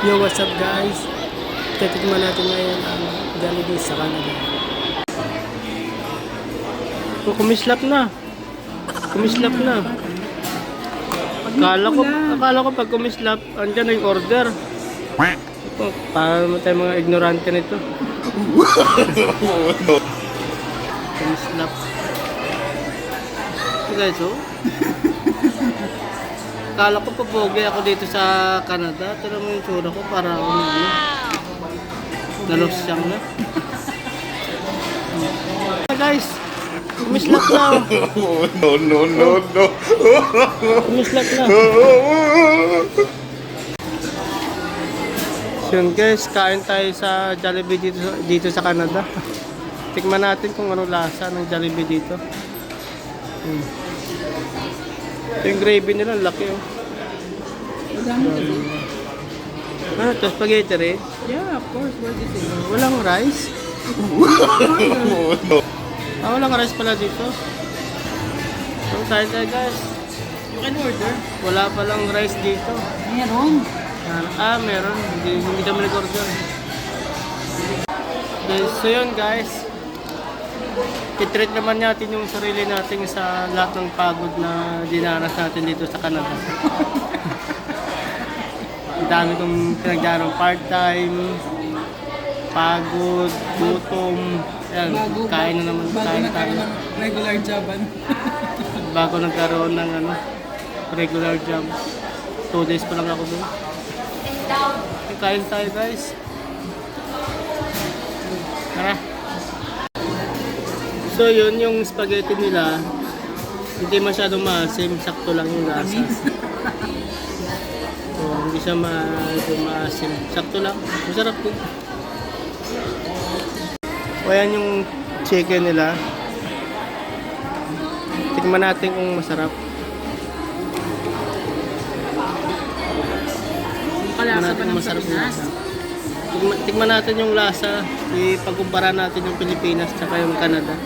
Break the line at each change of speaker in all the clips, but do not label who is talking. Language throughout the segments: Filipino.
Yo, what's up guys? Titikman natin ngayon ang Jollibee sa Canada. Oh, kumislap na. Kumislap na. Akala ko pag kumislap, andyan na yung order. Oh, para naman tayo mga ignorante nito. Kumislap. So guys, oh. Akala ko papogi ako dito sa Canada. Tira mo yung tsura ko para ako nalosyang na. Guys, kumislap na.
No.
Kumislap na. So yun guys, kain tayo sa Jollibee dito sa Canada. Tikman natin kung ano lasa ng Jollibee dito. Ito yung gravy nila, laki oh. Ano to, spaghetti rin?
Yeah, of course. What is it?
Walang rice? Walang rice pala dito. So tayo guys.
You can order.
Wala palang rice dito.
Meron.
Meron. Hindi kami nag-order. So yun guys. I-treat naman natin yung sarili natin sa lahat ng pagod na dinaras natin dito sa Canada. Ang dami kong pinagdarong part-time, pagod, gutom. Ayan, kain na naman.
Bago
Kain na
nagkaroon
tayo.
ng regular joban.
Bago nagkaroon ng regular job. 2 days pa lang ako doon. Kain tayo guys. Tara. So yun yung spaghetti nila. Hindi masyadong maasim. Sakto lang yung lasa. So, hindi siya maasim. Sakto lang. Masarap din. O yan yung chicken nila. Tikman natin kung masarap.
Kalasa pa ng
Masarap
Pilipinas.
na. Tikman natin yung lasa. Ipagkumpara natin yung Pilipinas tsaka yung Canada.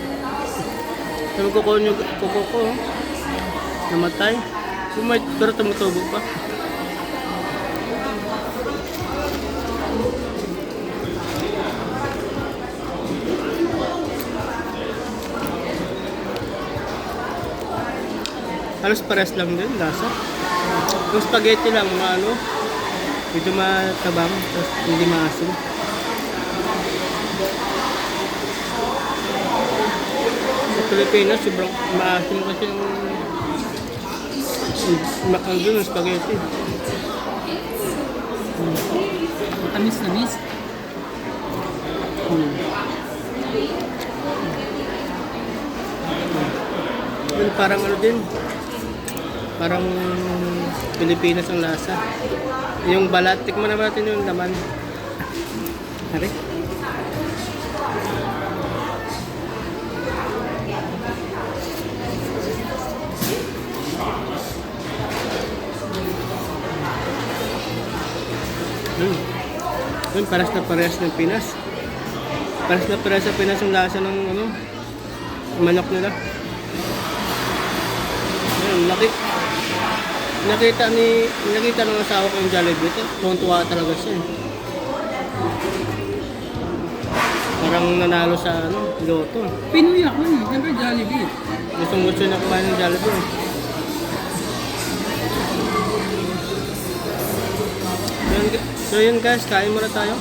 Sabi ko yung kuko ko. Namatay. Pero tumutubo pa. Halos pares lang din lasa. Yung spaghetti lang medyo matabang, tapos hindi maasim. Sa Pilipinas, sobrang maasim kasi yung spaghetti.
Matamis na miss.
Yun, parang din. Parang Pilipinas ang lasa. Yung balat, tikman naman natin yung laman. Hari. Yun, parehas ng Pinas. Parehas sa Pinas yung lasa ng manok nila. Ayun, nakita ng asawa ko yung Jollibee. Tuwan-tuwa talaga siya. Parang nanalo sa loto.
Pinoy ako eh. Siyempre Jollibee.
Gusto na kumain ng Jollibee. So yun guys, kain muna tayo.